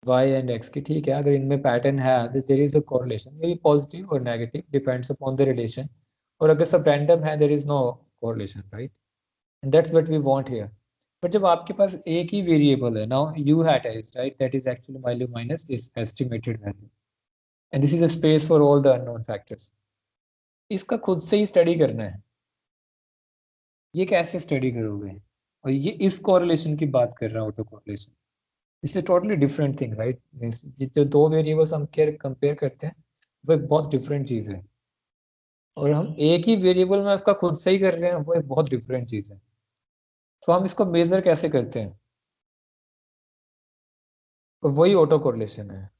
y एंड x की. ठीक है, अगर इनमें पैटर्न है, there is a correlation, may be positive और negative, depends upon the relation. और अगर सब रैंडम है, there is no correlation, right, and that's what we want here. But जब आपके पास एक ही वेरिएबल है, now u hat is, right, that is actually value minus this estimated value, and this is a space for all the unknown factors. इसका खुद से ही study करना है. ये कैसे स्टडी करोगे? और ये इस कोरिलेशन की बात कर रहा हूँ, auto correlation. This is totally different thing, right. Means जो दो वेरिएबल्स हम कंपेयर करते हैं, वो एक बहुत डिफरेंट चीज है, और हम एक ही वेरिएबल में उसका खुद से ही कर रहे हैं, वो एक बहुत डिफरेंट चीज है। तो हम इसको मेजर कैसे करते हैं? तो वही ऑटो कोरिलेशन है।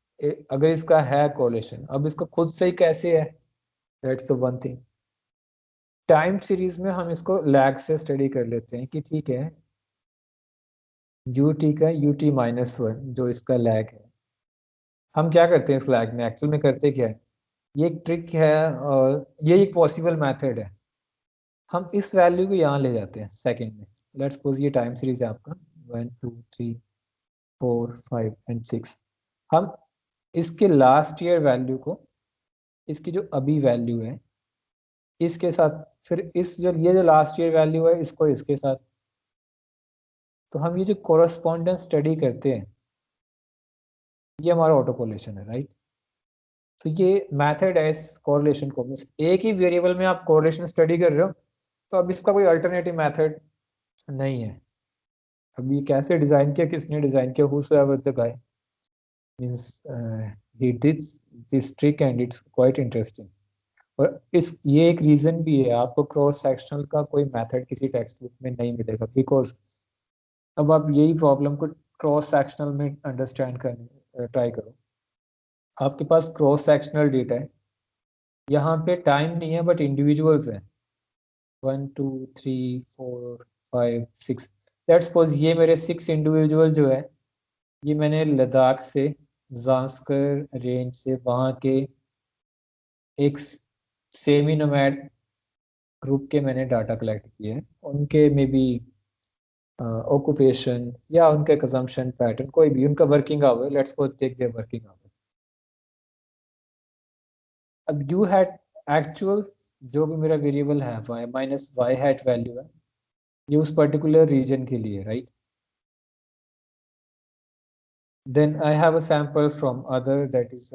अगर इसका है कोरिलेशन, अब इसको खुद से ही कैसे है, that's the one thing. Time series में हम इसको लैग से स्टडी कर लेते हैं कि ठीक है, यूटी का यूटी -1 जो इसका लैग है, हम क्या करते हैं इस लैग में, एक्चुअल में करते क्या है, ये एक ट्रिक है और ये एक पॉसिबल मेथड है। हम इस वैल्यू को यहाँ ले जाते हैं सेकंड में। लेट्स सपोज ये टाइम सीरीज है आपका 1 2 3 4 5 एंड 6। हम इसके लास्ट ईयर वैल्यू को, इसकी जो अभी वैल्यू है इसके साथ, फिर इस जो ये जो लास्ट ईयर वैल्यू है इसको इसके साथ, तो हम ये जो कोरस्पॉन्डेंस स्टडी करते हैं ये हमारा ऑटो कोरिलेशन है, राइट। तो ये मेथड है इस कोरिलेशन को, एक ही वेरिएबल में आप कोरिलेशन स्टडी कर रहे हो, तो अब इसका कोई अल्टरनेटिव मेथड नहीं है। अब ये कैसे डिजाइन किया, किसने डिजाइन किया, whosoever the guy means he did this trick and it's quite interesting। और इस ये एक रीजन भी है, आपको क्रॉस सेक्शनल का कोई मेथड किसी टेक्स्ट बुक में नहीं मिलेगा, बिकॉज अब आप यही प्रॉब्लम को क्रॉस सेक्शनल में अंडरस्टैंड करने ट्राई करो। आपके पास क्रॉस सेक्शनल डेटा है, यहाँ पे टाइम नहीं है बट इंडिविजुअल्स हैं, 1 2 3 4 5 6। लेट्स सपोज ये मेरे 6 इंडिविजुअल जो है, ये मैंने लद्दाख से, जांस्कर रेंज से, वहाँ के एक सेमी नोमैड ग्रुप के मैंने डाटा कलेक्ट किए हैं, उनके मे बी ऑक्यूपेशन या उनके कंजम्पशन पैटर्न, कोई भी उनका working hour, let's suppose take their working hour. अब यू हैड एक्चुअल जो भी मेरा वेरिएबल है y minus y hat value है, ये उस पर्टिकुलर रीजन के लिए, right. Then I have a sample from other, that is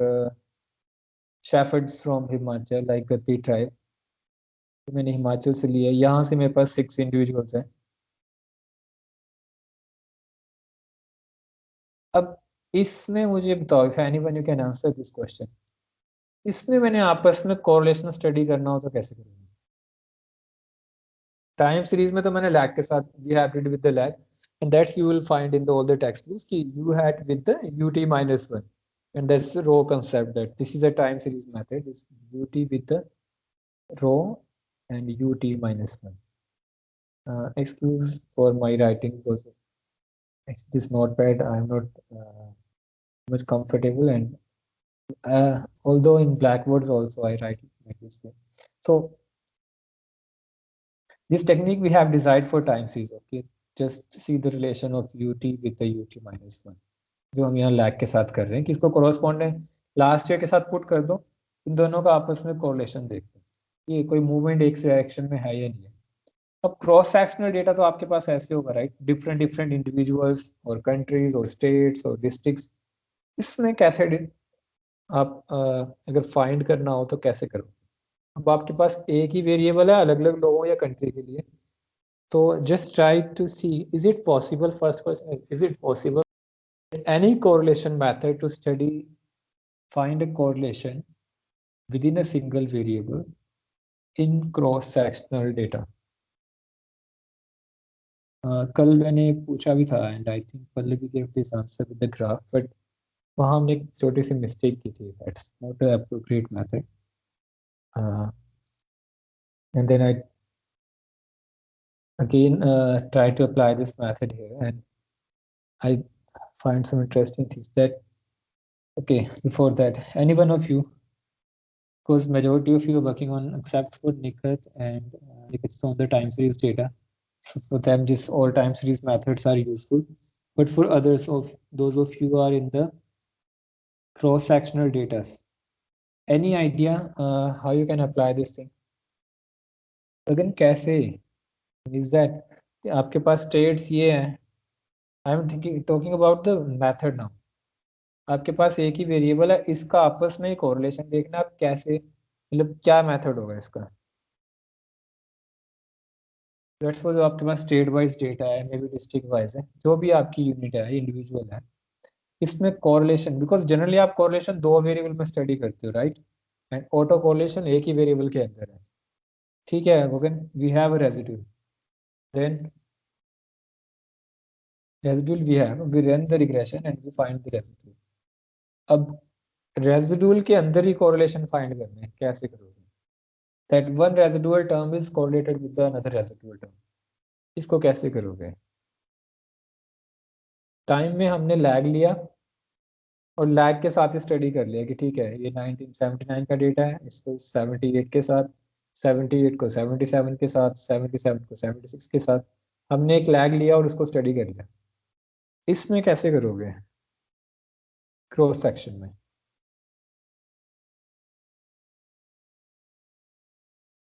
shepherds from Himachal, like Gaddi tribe, तो मैंने हिमाचल से लिया, यहाँ से मेरे पास 6 इंडिविजुअल्स हैं। अब इसमें मुझे बताओ, if anyone you can answer this question, इसमें मैंने आपस में कोरिलेशन स्टडी करना हो तो कैसे करूँगा? टाइम सीरीज में तो मैंने लैग के साथ, you have it with the lag, and that's you will find in the all the textbooks कि you had with the ut-1, and that's the row concept, that this is a time series method, this ut with the row and ut-1. Excuse for my writing because this notepad I'm not much comfortable, and although in blackboards also I write it like this way. So this technique we have designed for time series, okay? Just see the relation of ut with the ut-1 जो हम यहाँ lag के साथ कर रहे हैं, किसको कोरोस्पॉन्ड है, लास्ट ईयर के साथ पुट कर दो, इन दोनों का आपस में कोरिलेशन देखो, ये कोई मूवमेंट एक डायरेक्शन में है या नहीं है। अब क्रॉस सेक्शनल डेटा तो आपके पास ऐसे होगा, राइट, डिफरेंट डिफरेंट इंडिविजुअल्स और कंट्रीज और स्टेट्स और डिस्ट्रिक्ट्स, इसमें कैसे आप अगर फाइंड करना हो तो कैसे करो? अब आपके पास एक ही वेरिएबल है अलग अलग लोगों या कंट्री के लिए, तो just try to see, is it possible, first question is it possible any correlation method to study, find a correlation within a single variable in cross sectional data? कल मैंने पूछा भी था, and I think Pallavi gave this answer with the graph, but वहाँ हमने एक छोटी सी mistake की थी, that's not an appropriate method. And then I again try to apply this method here, and I find some interesting things that, okay, before that, any one of you, because majority of you are working on, except for Nikat and Nikat's on the time series data. So for them, just all time series methods are useful. But for others of those of you who are in the cross-sectional data, any idea how you can apply this thing? Again, कैसे? Is that आपके पास states ये हैं? I'm talking about the method now. आपके पास एक ही variable है, इसका आपस में कोरिलेशन देखना, आप कैसे, मतलब क्या मेथड होगा इसका? लेट्स सपोज आपके पास स्टेट वाइज डेटा है, मे बी डिस्ट्रिक्ट वाइज है, जो भी आपकी यूनिट है, इंडिविजुअल है, इसमें कोरिलेशन, बिकॉज जनरली आप कोरिलेशन दो वेरिएबल में स्टडी करते हो, राइट, एंड ऑटो कोरिलेशन एक ही वेरिएबल के अंदर है, ठीक है Gagan, we have a residual, then residual we run the regression and we find the residual. अब रेजिड्यूल के अंदर ही कोरिलेशन फाइंड करना है, कैसे करोगे? That one residual term is correlated with the another residual term, इसको कैसे करोगे? टाइम में हमने लैग लिया और लैग के साथ ही स्टडी कर लिया कि ठीक है ये 1979 का डेटा है, इसको 78 के साथ, 78 को 77 के साथ, 77 को 76 के साथ, हमने एक लैग लिया और उसको स्टडी कर लिया। इसमें कैसे करोगे क्रॉस सेक्शन में?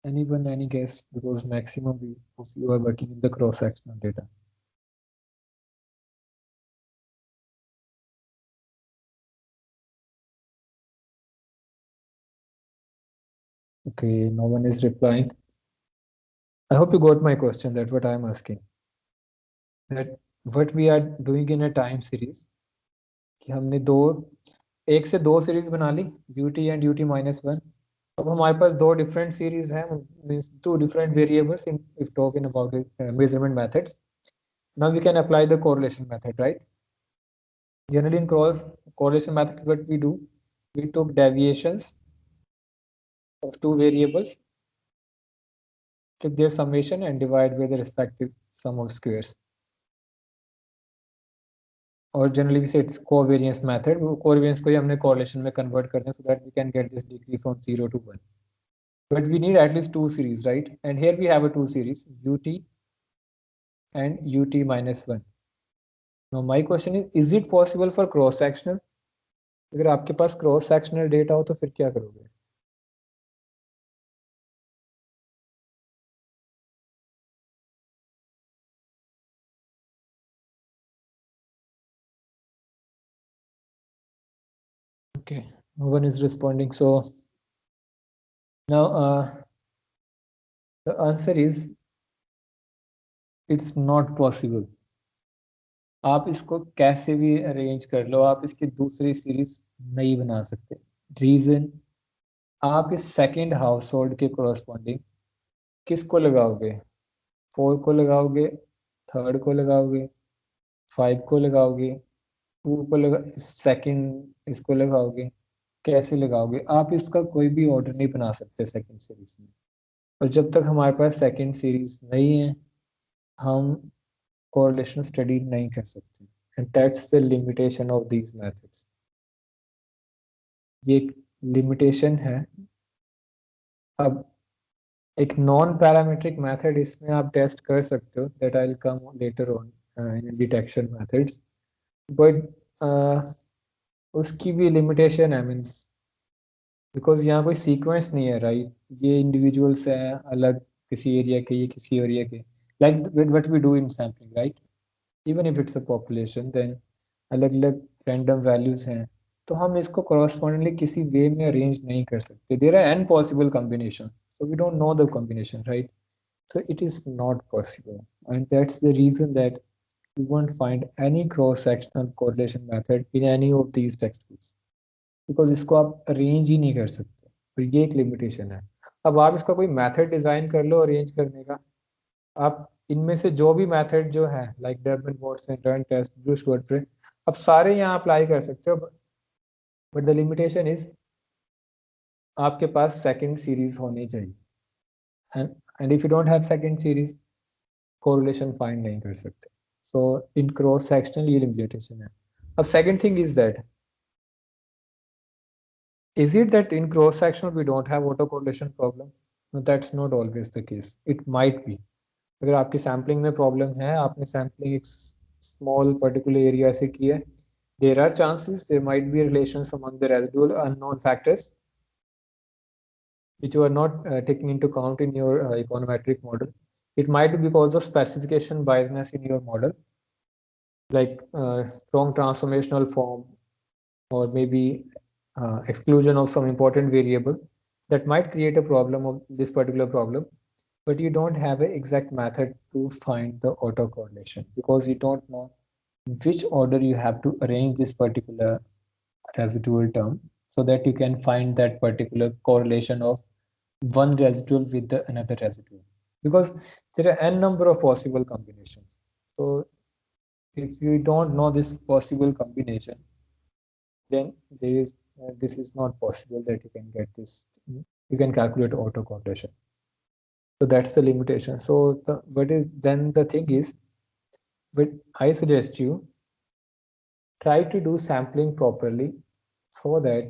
Anyone, any guess? Because maximum of you are working in the cross sectional data. Okay, no one is replying. I hope you got my question. That's what I'm asking. That what we are doing in a time series, कि हमने एक से दो series बना ली, ut and ut minus 1. अब हमारे पास दो different series हैं, means two different variables in if talking about the measurement methods. Now we can apply the correlation method, right? Generally in correlation methods, what we do, we took deviations of two variables, take their summation and divide by the respective sum of squares. और generally we say it's covariance method. वो covariance को ही हमने correlation में convert करना है so that we can get this degree from 0 to 1. But we need at least two series, right? And here we have a two series, ut and ut minus 1. Now my question is it possible for cross sectional? अगर आपके पास cross sectional data हो तो फिर क्या करोगे? Okay, no one is responding. So now the answer is it's not possible. आप इसको कैसे भी अरेंज कर लो, आप इसकी दूसरी सीरीज नहीं बना सकते. रीजन, आप इस सेकंड हाउस होल्ड के कोरस्पॉन्डिंग किसको लगाओगे? 4 को लगाओगे, थर्ड को लगाओगे, 5 को लगाओगे, 2 को लगा, सेकंड इसको लगाओगे, कैसे लगाओगे? आप इसका कोई भी ऑर्डर नहीं बना सकते सेकंड सीरीज में. और जब तक हमारे पास सेकंड सीरीज नहीं है हम कोरिलेशन स्टडी नहीं कर सकते. And that's the limitation of these methods. ये लिमिटेशन है. अब एक नॉन पैरामीट्रिक मेथड, इसमें आप टेस्ट कर सकते हो, that I will come later on in detection methods, but उसकी भी लिमिटेशन है, मीन्स बिकॉज यहाँ कोई सीक्वेंस नहीं है, राइट? ये इंडिविजुअल्स हैं अलग, किसी एरिया के, ये किसी एरिया के, like what we do in sampling, right? Even if it's a population, then अलग अलग रैंडम वैल्यूज हैं, तो हम इसको correspondingly किसी वे में अरेंज नहीं कर सकते. There are n possible combination, so we don't know the combination, right? So it is not possible, and that's the reason that you won't find any cross-sectional correlation method in any of these textbooks, because इसको आप arrange ही नहीं कर सकते. तो ये एक limitation है. अब आप इसका कोई मेथड डिजाइन कर लो अरेंज करने का, आप इनमें से जो भी मेथड जो है, like development Watson, run test, Breusch Godfrey, आप सारे यहाँ अप्लाई कर सकते हो, बट द लिमिटेशन इज आपके पास सेकंड सीरीज होनी चाहिए. And if you don't have second series, correlation find नहीं कर सकते. सो इन क्रॉस सेक्शनल ये लिमिटेशन है. अब second thing is that, is it that in cross sectional we don't have autocorrelation problem? No, that's not always the case. It might be. अगर आपकी sampling में problem है, आपने सैम्पलिंग एक स्मॉल पर्टिकुलर एरिया से की है, there are chances there might be relations among the residual unknown factors which you are not taking into account in your econometric model. It might be because of specification biasness in your model, like wrong transformational form, or maybe exclusion of some important variable that might create a problem of this particular problem. But you don't have an exact method to find the autocorrelation because you don't know which order you have to arrange this particular residual term so that you can find that particular correlation of one residual with the another residual, because there are n number of possible combinations. So if you don't know this possible combination, then there is this is not possible that you can get this, you can calculate autocorrelation. So that's the limitation. So then the thing is, but I suggest you try to do sampling properly so that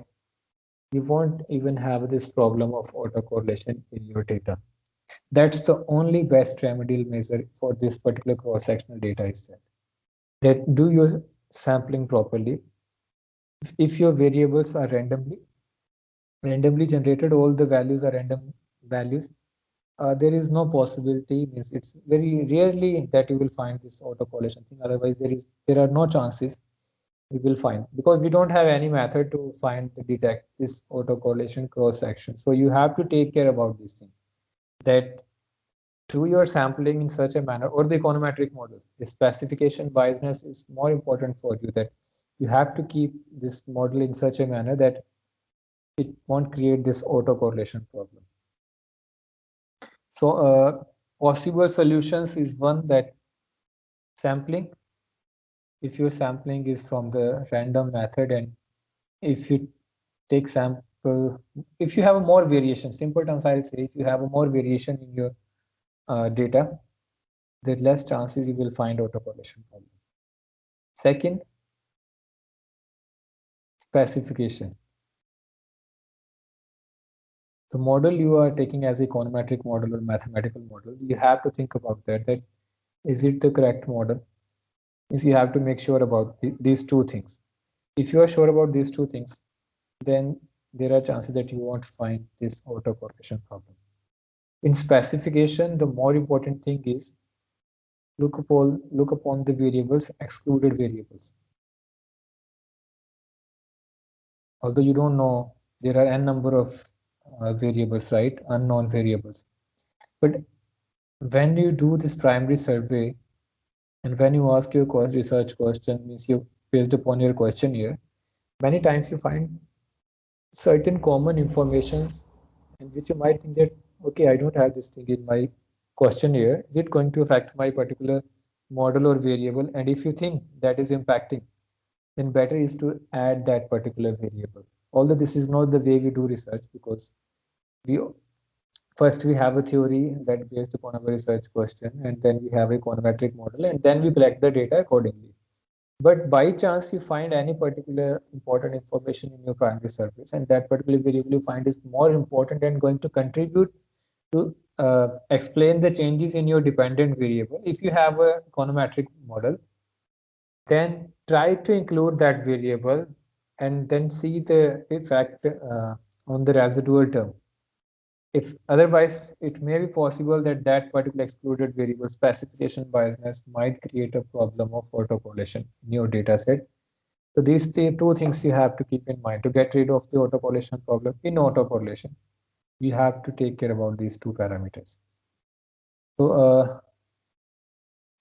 you won't even have this problem of autocorrelation in your data. That's the only best remedial measure for this particular cross-sectional data is that do your sampling properly. If your variables are randomly generated, all the values are random values, there is no possibility, means it's very rarely that you will find this autocorrelation thing. Otherwise, there are no chances we will find, because we don't have any method to find the detect this autocorrelation cross section. So you have to take care about this thing, that through your sampling in such a manner, or the econometric model, the specification biasness is more important for you, that you have to keep this model in such a manner that it won't create this autocorrelation problem. So possible solutions is one, that sampling, if your sampling is from the random method, and if you take sample, if you have a more variation, simple terms I'll say, if you have a more variation in your data, the less chances you will find autocorrelation problem. Second, specification. The model you are taking as a econometric model or mathematical model, you have to think about that is it the correct model? Is you have to make sure about these two things. If you are sure about these two things, then there are chances that you won't find this autocorrelation problem. In specification, the more important thing is look upon the variables, excluded variables. Although you don't know, there are n number of variables, right? Unknown variables. But when you do this primary survey, and when you ask your research question, means you based upon your questionnaire, many times you find certain common informations, and which you might think that, okay, I don't have this thing in my questionnaire, is it going to affect my particular model or variable? And if you think that is impacting, then better is to add that particular variable. Although this is not the way we do research, because we first we have a theory that based upon our research question, and then we have a econometric model, and then we collect the data accordingly. But by chance you find any particular important information in your primary service, and that particular variable you find is more important and going to contribute to explain the changes in your dependent variable. If you have a econometric model, then try to include that variable and then see the effect on the residual term. If otherwise, it may be possible that that particular excluded variable specification biasness might create a problem of autocorrelation in your data set. So these two things you have to keep in mind to get rid of the autocorrelation problem. In autocorrelation, you have to take care about these two parameters. So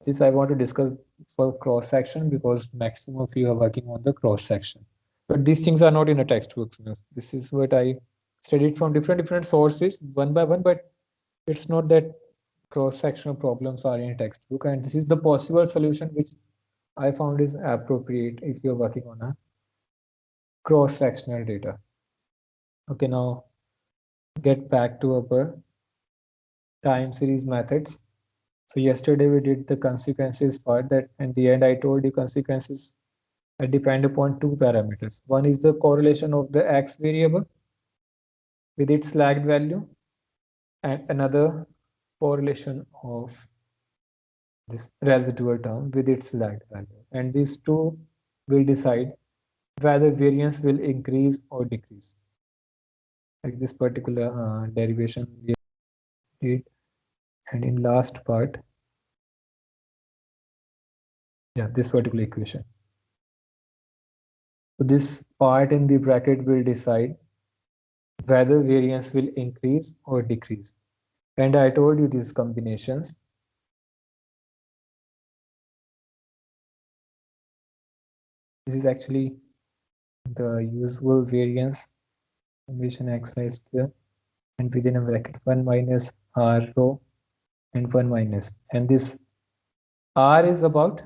this I want to discuss for cross section, because maximum of you are working on the cross section. But these things are not in a textbook. This is what I studied from different sources one by one, but it's not that cross-sectional problems are in a textbook, and this is the possible solution which I found is appropriate if you're working on a cross-sectional data. Okay, now get back to our time series methods. So yesterday we did the consequences part, that in the end I told you consequences depend upon two parameters. One is the correlation of the x variable with its lagged value, and another correlation of this residual term with its lagged value. And these two will decide whether variance will increase or decrease. Like this particular derivation we did, and in last part, yeah, this particular equation. So this part in the bracket will decide whether variance will increase or decrease. And I told you these combinations. This is actually the usual variance summation xi square, and within a bracket 1 minus r rho and 1 minus, and this r is about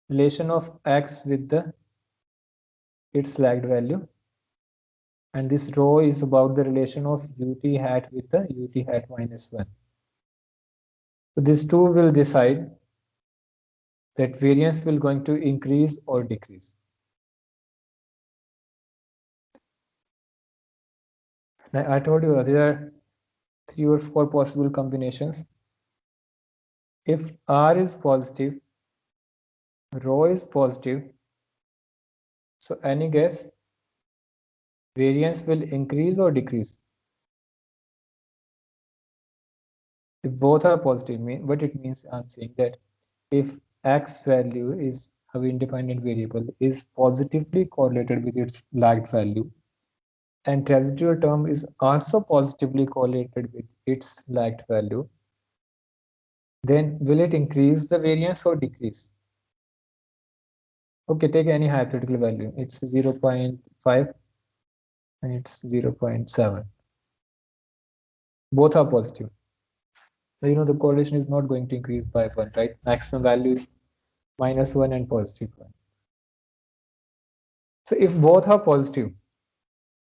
relation of x with the its lagged value, and this rho is about the relation of ut hat with the ut hat minus 1. So these two will decide that variance will going to increase or decrease. Now, I told you there are 3 or 4 possible combinations. If r is positive, rho is positive, so any guess, variance will increase or decrease? If both are positive, what it means, I'm saying that if x value is our independent variable is positively correlated with its lagged value, and residual term is also positively correlated with its lagged value, then will it increase the variance or decrease? Okay, take any hypothetical value. It's 0.5 and it's 0.7. Both are positive. So, the correlation is not going to increase by 1, right? Maximum value is -1 and +1. So if both are positive,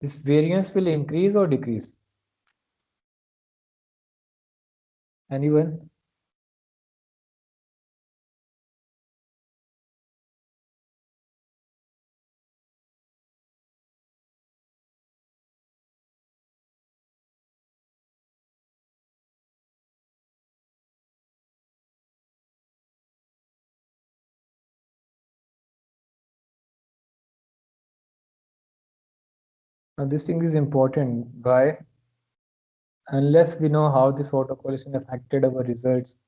this variance will increase or decrease? Anyone? Now this thing is important. Why? Unless we know how this autocorrelation affected our results,